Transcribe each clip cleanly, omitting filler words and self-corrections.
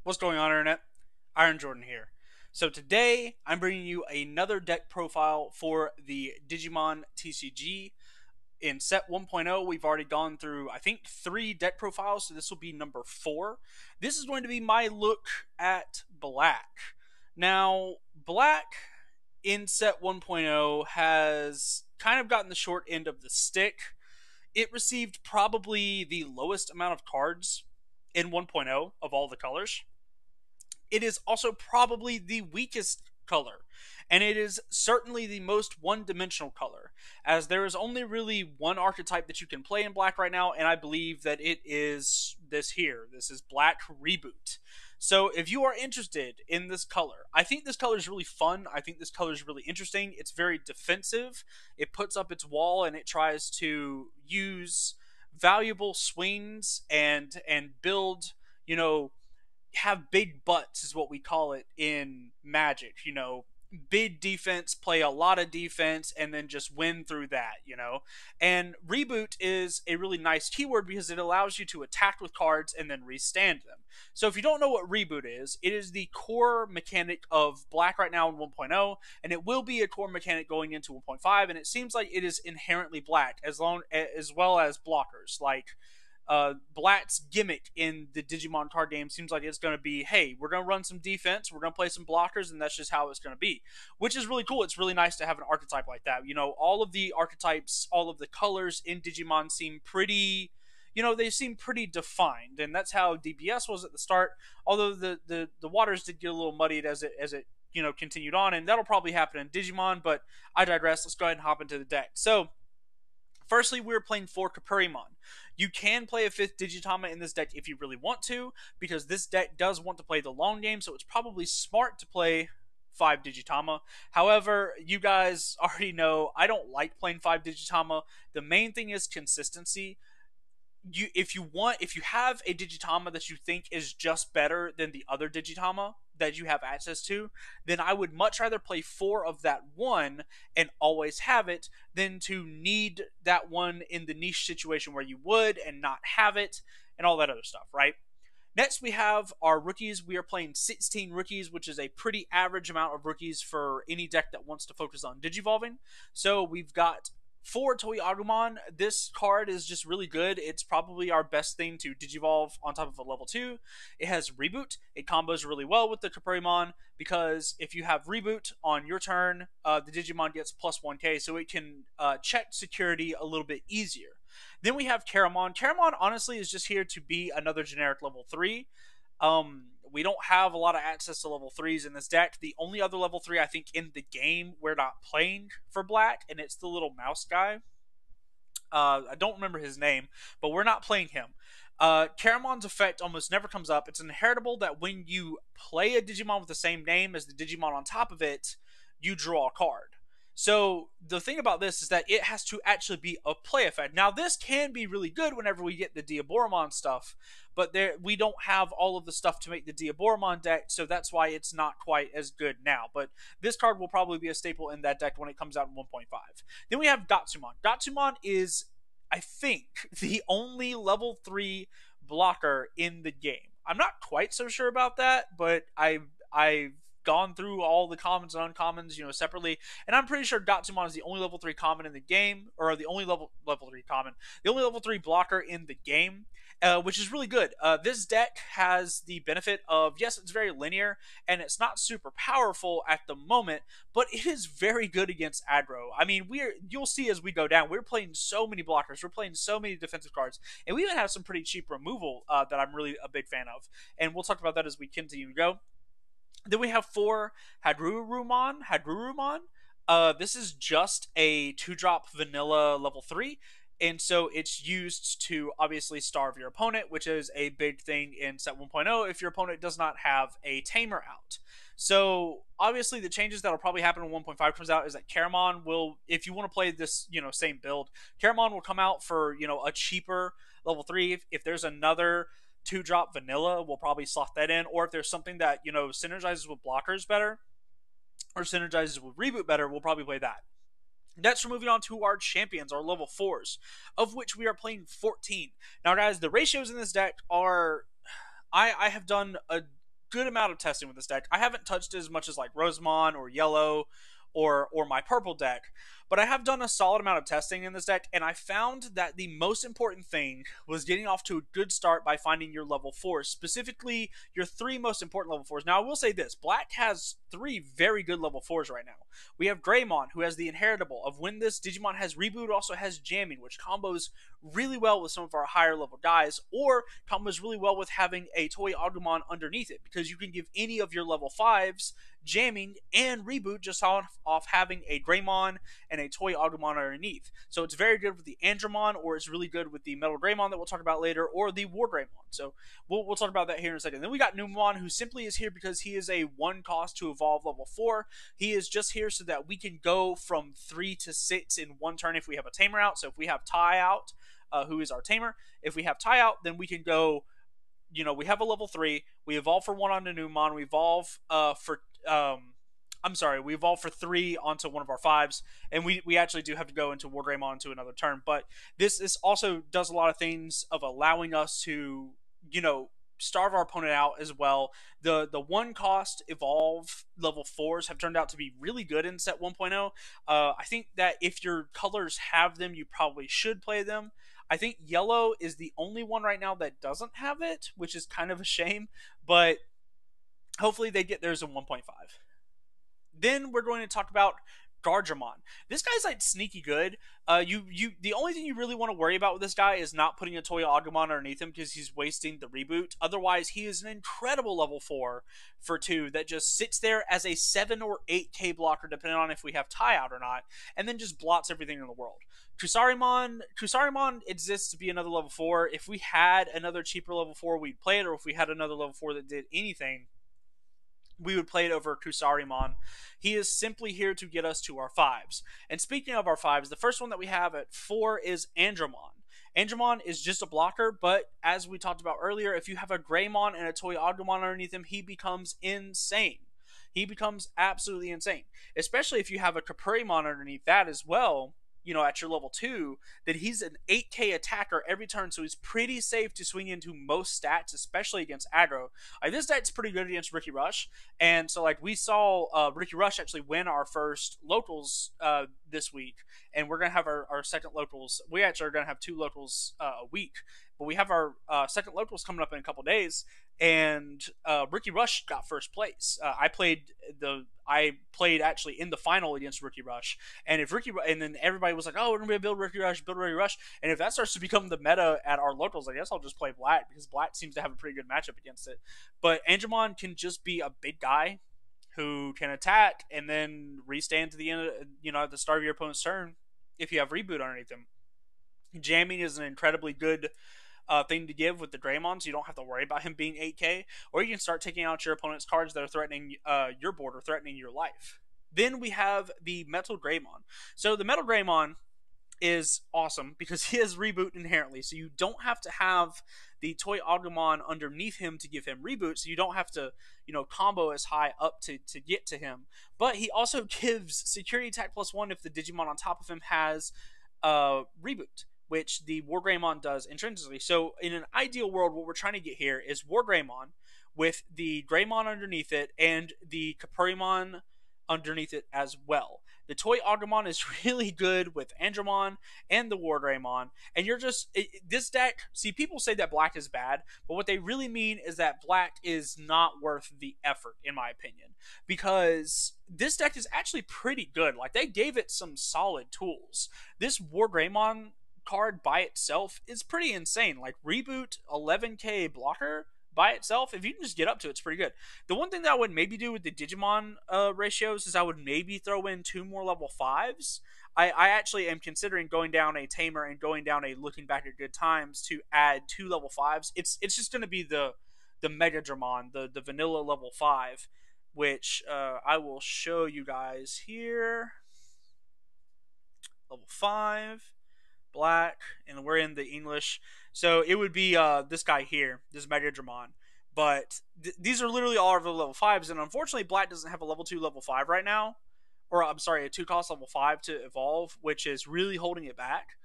What's going on, Internet? Iron Jordan here. So today I'm bringing you another deck profile for the Digimon TCG. In set 1.0, we've already gone through, I think, 3 deck profiles, so this will be number 4. This is going to be my look at Black. Now, Black in set 1.0 has kind of gotten the short end of the stick. It received probably the lowest amount of cards in 1.0 of all the colors. It is also probably the weakest color, and it is certainly the most one-dimensional color, as there is only really one archetype that you can play in Black right now, and I believe that it is this here. This is Black Reboot. So if you are interested in this color, I think this color is really fun. I think this color is really interesting. It's very defensive. It puts up its wall and it tries to use valuable swings and build, have big butts is what we call it in Magic. Big defense, play a lot of defense, and then just win through that. And Reboot is a really nice keyword because it allows you to attack with cards and then restand them. So if you don't know what Reboot is, it is the core mechanic of Black right now in 1.0, and it will be a core mechanic going into 1.5, and it seems like it is inherently Black as well as blockers like Black's gimmick in the Digimon card game seems like it's going to be, hey, we're going to run some defense, we're going to play some blockers, and that's just how it's going to be, which is really cool. It's really nice to have an archetype like that. All of the archetypes, all of the colors in Digimon seem pretty, they seem pretty defined, and that's how DBS was at the start. Although the waters did get a little muddied as it continued on, and that'll probably happen in Digimon. But I digress. Let's go ahead and hop into the deck. So firstly, we're playing 4 Kusariman. You can play a 5th Digitama in this deck if you really want to, because this deck does want to play the long game, so it's probably smart to play 5 Digitama. However, you guys already know I don't like playing 5 Digitama. The main thing is consistency. If you have a Digitama that you think is just better than the other Digitama that you have access to, then I would much rather play 4 of that one and always have it than to need that one in the niche situation where you would and not have it and all that other stuff, right? Next, we have our rookies. We are playing 16 rookies, which is a pretty average amount of rookies for any deck that wants to focus on Digivolving. So we've got 4 Toei Agumon. This card is just really good. It's probably our best thing to Digivolve on top of a level 2. It has Reboot. It combos really well with the Kusariman because if you have Reboot on your turn, the Digimon gets plus 1k, so it can check security a little bit easier. Then we have Teramon. Teramon, honestly, is just here to be another generic level 3. We don't have a lot of access to level 3s in this deck. The only other level 3 I think in the game we're not playing for Black, and it's the little mouse guy. I don't remember his name, but we're not playing him. Teramon's effect almost never comes up. It's inheritable that when you play a Digimon with the same name as the Digimon on top of it, you draw a card. So the thing about this is that it has to actually be a play effect. Now this can be really good whenever we get the Diaboromon stuff, but we don't have all of the stuff to make the Diaboromon deck, so that's why it's not quite as good now. But this card will probably be a staple in that deck when it comes out in 1.5. Then we have Gatsumon. Gatsumon is, I think, the only level 3 blocker in the game. I'm not quite so sure about that, but I've gone through all the commons and uncommons, separately, and I'm pretty sure Gatsumon is the only level 3 common in the game, or the only level 3 common, the only level 3 blocker in the game, which is really good. This deck has the benefit of, yes, it's very linear, and it's not super powerful at the moment, but it is very good against aggro. I mean, you'll see as we go down, we're playing so many blockers, we're playing so many defensive cards, and we even have some pretty cheap removal that I'm really a big fan of, and we'll talk about that as we continue to go. Then we have 4 Hadrurumon. This is just a 2-drop vanilla level 3, and so it's used to obviously starve your opponent, which is a big thing in set 1.0 if your opponent does not have a Tamer out. So obviously the changes that'll probably happen when 1.5 comes out is that Caramon will, if you want to play this, same build, Caramon will come out for, a cheaper level 3. If there's another 2-drop vanilla, we'll probably slot that in, or if there's something that synergizes with blockers better or synergizes with Reboot better, we'll probably play that. Next, we're moving on to our champions, our level 4s, of which we are playing 14. Now guys, the ratios in this deck are, I have done good amount of testing with this deck. I haven't touched it as much as like Rosemon or Yellow or my purple deck, but I have done a solid amount of testing in this deck, and I found that the most important thing was getting off to a good start by finding your level 4s, specifically your 3 most important level 4s. Now, I will say this, Black has 3 very good level 4s right now. We have Greymon, who has the inheritable of when this Digimon has Reboot, also has Jamming, which combos really well with some of our higher level guys, or combos really well with having a Toy Agumon underneath it, because you can give any of your level 5s Jamming and Reboot just off having a Greymon and a Toy Agumon underneath. So it's very good with the Andromon, or it's really good with the Metal Greymon that we'll talk about later, or the War Greymon. So we'll talk about that here in a second. Then we got Numemon, who simply is here because he is a 1 cost to evolve level 4. He is just here so that we can go from 3 to 6 in 1 turn if we have a Tamer out. So if we have Tai out, who is our Tamer, if we have Tai out, then we can go, we have a level 3, we evolve for 1 onto Numemon, we evolve we evolve for 3 onto one of our 5s, and we actually do have to go into War Greymon to another turn. But this also does a lot of things of allowing us to, starve our opponent out as well. The 1 cost evolve level 4s have turned out to be really good in set 1.0. I think that if your colors have them, you probably should play them. I think Yellow is the only one right now that doesn't have it, which is kind of a shame, but hopefully they get theirs in 1.5. Then we're going to talk about Guardramon. This guy's like sneaky good. The only thing you really want to worry about with this guy is not putting a Toy Agumon underneath him, because he's wasting the Reboot. Otherwise, he is an incredible level 4 for 2 that just sits there as a 7 or 8k blocker, depending on if we have Tai out or not, and then just blots everything in the world. Kusariman exists to be another level 4. If we had another cheaper level 4, we'd play it, or if we had another level 4 that did anything, we would play it over Kusariman. He is simply here to get us to our 5s. And speaking of our 5s, the first one that we have at 4 is Andromon. Andromon is just a blocker, but as we talked about earlier, if you have a Greymon and a Toy Agumon underneath him, he becomes insane. He becomes absolutely insane. Especially if you have a Kusariman underneath that as well, at your level 2, that he's an 8k attacker every turn, so he's pretty safe to swing into most stats, especially against aggro. This stat's pretty good against Ricky Rush, and so we saw Ricky Rush actually win our first locals this week, and we're gonna have our second locals. We actually are gonna have 2 locals a week, but we have our second locals coming up in a couple days, and Ricky Rush got first place. I played actually in the final against Ricky Rush, and then everybody was like, "Oh, we're gonna build Ricky Rush," and if that starts to become the meta at our locals, I guess I'll just play Black, because Black seems to have a pretty good matchup against it. But Angelmon can just be a big guy who can attack and then restand to the end of, at the start of your opponent's turn if you have Reboot underneath him. Jamming is an incredibly good thing to give with the Greymon, so you don't have to worry about him being 8k, or you can start taking out your opponent's cards that are threatening your board or threatening your life. Then we have the Metal Greymon. So the Metal Greymon is awesome because he has Reboot inherently, so you don't have to have the Toy Agumon underneath him to give him Reboot, so you don't have to, combo as high up to get to him. But he also gives Security Attack +1 if the Digimon on top of him has Reboot, which the War Greymon does intrinsically. So in an ideal world, what we're trying to get here is War Greymon with the Greymon underneath it and the Kusariman underneath it as well. The Toy Agumon is really good with Andromon and the War Greymon, and this deck, see, people say that Black is bad, but what they really mean is that Black is not worth the effort, in my opinion, because this deck is actually pretty good. They gave it some solid tools. This War Greymon card by itself is pretty insane. Reboot 11k blocker by itself, if you can just get up to it, it's pretty good. The one thing that I would maybe do with the Digimon ratios is I would maybe throw in 2 more level 5s. I actually am considering going down a Tamer and going down a Looking Back at Good Times to add 2 level 5s. It's just going to be the Megadramon, the vanilla level 5, which I will show you guys here. Level 5. Black, and we're in the English, so it would be this guy here, this Megadramon. But these are literally all of the level 5s, and unfortunately Black doesn't have a level 2 level 5 right now, or I'm sorry, a 2 cost level 5 to evolve, which is really holding it back.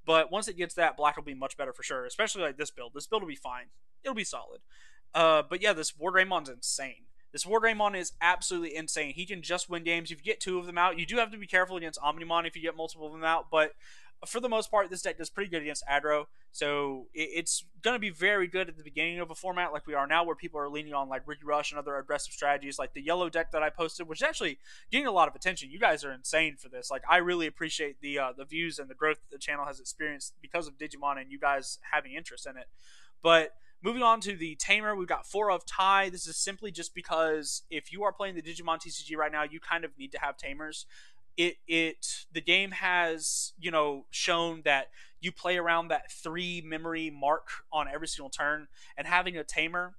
But once it gets that, Black will be much better for sure, especially this build. This build will be fine. It'll be solid. But yeah, this Guardramon's insane. This Guardramon is absolutely insane. He can just win games. If you get two of them out, you do have to be careful against Omnimon if you get multiple of them out. But for the most part, this deck does pretty good against aggro. So it's going to be very good at the beginning of a format like we are now, where people are leaning on like Ricky Rush and other aggressive strategies, like the yellow deck that I posted, which is actually getting a lot of attention. You guys are insane for this. Like, I really appreciate the views and the growth that the channel has experienced because of Digimon and you guys having interest in it. But moving on to the Tamer, we've got 4 of Tie. This is simply just because if you are playing the Digimon TCG right now, you kind of need to have Tamers. The game has, shown that you play around that 3 memory mark on every single turn, and having a Tamer,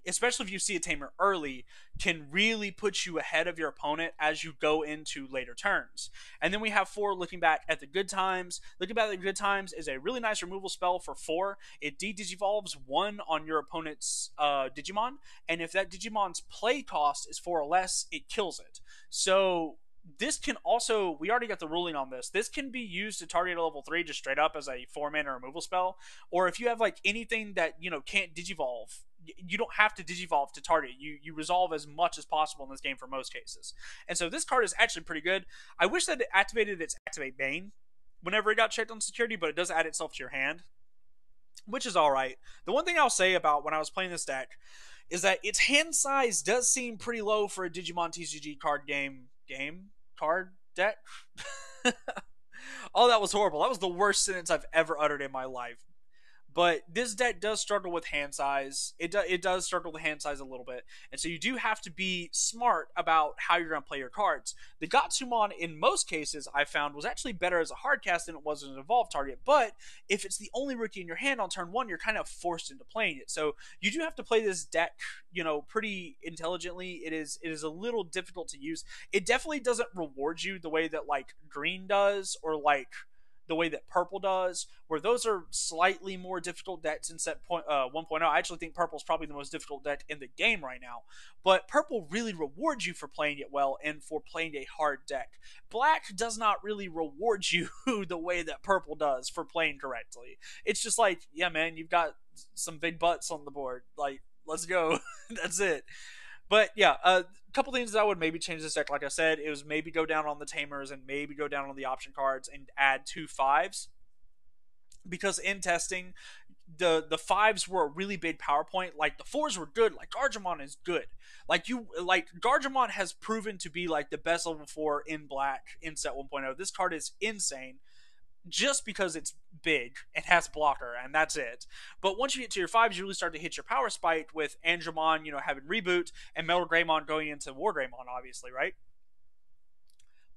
especially if you see a Tamer early, can really put you ahead of your opponent as you go into later turns. And then we have 4, Looking Back at the Good Times. Looking Back at the Good Times is a really nice removal spell for 4. It de-digivolves 1 on your opponent's Digimon, and if that Digimon's play cost is 4 or less, it kills it. So this can also, we already got the ruling on this, this can be used to target a level 3 just straight up as a 4-mana removal spell, or if you have like anything that can't digivolve, you don't have to digivolve to target. You resolve as much as possible in this game for most cases. And so this card is actually pretty good. I wish that it activated its Activate Bane whenever it got checked on security, but it does add itself to your hand, which is alright. The one thing I'll say about when I was playing this deck is that its hand size does seem pretty low for a Digimon TCG card deck. Oh, that was horrible. That was the worst sentence I've ever uttered in my life. But this deck does struggle with hand size. It does struggle with hand size a little bit. And so you do have to be smart about how you're going to play your cards. The Gatsumon, in most cases, I found was actually better as a hard cast than it was as an evolved target. But if it's the only rookie in your hand on turn 1, you're kind of forced into playing it. So you do have to play this deck, pretty intelligently. It is a little difficult to use. It definitely doesn't reward you the way that like green does, or like the way that purple does, where those are slightly more difficult decks in set 1.0. I actually think purple is probably the most difficult deck in the game right now, but purple really rewards you for playing it well and for playing a hard deck. Black does not really reward you the way that purple does for playing correctly. It's just like, yeah, man, you've got some big butts on the board, like, let's go. That's it. But yeah, a couple things that I would maybe change this deck, like I said, it was maybe go down on the Tamers and maybe go down on the option cards and add 2 5s. Because in testing, the 5s were a really big power point. Like, the 4s were good. Like, Guardramon is good. Guardramon has proven to be like the best level 4 in black in set 1.0. This card is insane, just because it's big and has blocker, and that's it. But once you get to your 5s, you really start to hit your power spike with Andromon, having Reboot, and Metal Greymon going into War Greymon, obviously, right?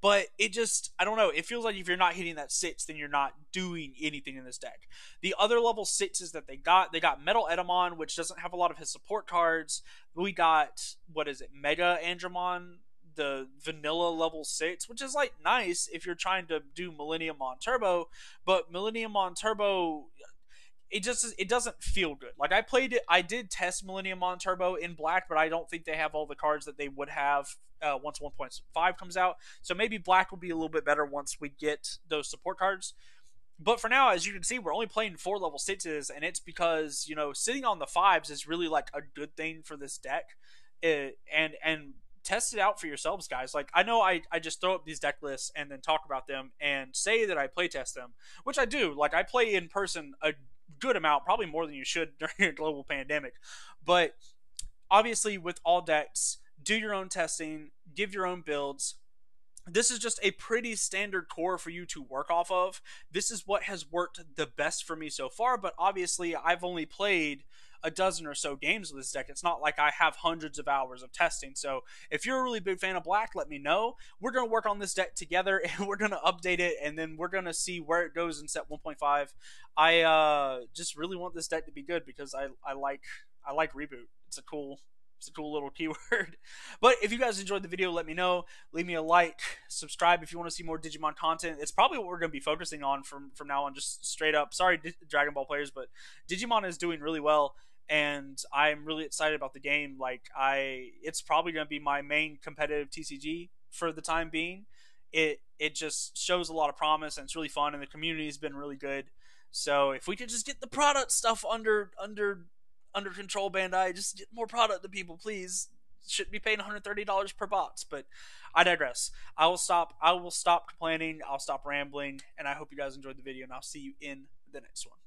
But it just, I don't know, it feels like if you're not hitting that 6, then you're not doing anything in this deck. The other level 6s that they got Metal Etamon, which doesn't have a lot of his support cards. We got, what is it, Mega Andromon, the vanilla level 6, which is like nice if you're trying to do Millennium on Turbo, but Millennium on Turbo, it doesn't feel good. Like, I did test Millennium on Turbo in black, but I don't think they have all the cards that they would have once 1.5 comes out. So maybe black will be a little bit better once we get those support cards. But for now, as you can see, we're only playing 4 level 6s, and it's because, sitting on the 5s is really like a good thing for this deck. And test it out for yourselves, guys. Like, I know I just throw up these deck lists and then talk about them and say that I play test them, which I do. Like, I play in person a good amount, probably more than you should during a global pandemic. But obviously, with all decks, do your own testing, give your own builds. This is just a pretty standard core for you to work off of. This is what has worked the best for me so far, but obviously I've only played a dozen or so games with this deck. It's not like I have hundreds of hours of testing. So if you're a really big fan of black, let me know. We're going to work on this deck together, and we're going to update it, and then we're going to see where it goes in set 1.5. I just really want this deck to be good because I like Reboot. It's a cool little keyword. But if you guys enjoyed the video, let me know. Leave me a like, subscribe if you want to see more Digimon content. It's probably what we're going to be focusing on from now on, just straight up. Sorry, Dragon Ball players, but Digimon is doing really well, and I'm really excited about the game. Like, it's probably going to be my main competitive TCG for the time being. It just shows a lot of promise, and it's really fun, and the community has been really good. So if we could just get the product stuff under under control, Bandai. Just get more product to people, please. Shouldn't be paying $130 per box, but I digress. I will stop. I will stop complaining. I'll stop rambling, and I hope you guys enjoyed the video, and I'll see you in the next one.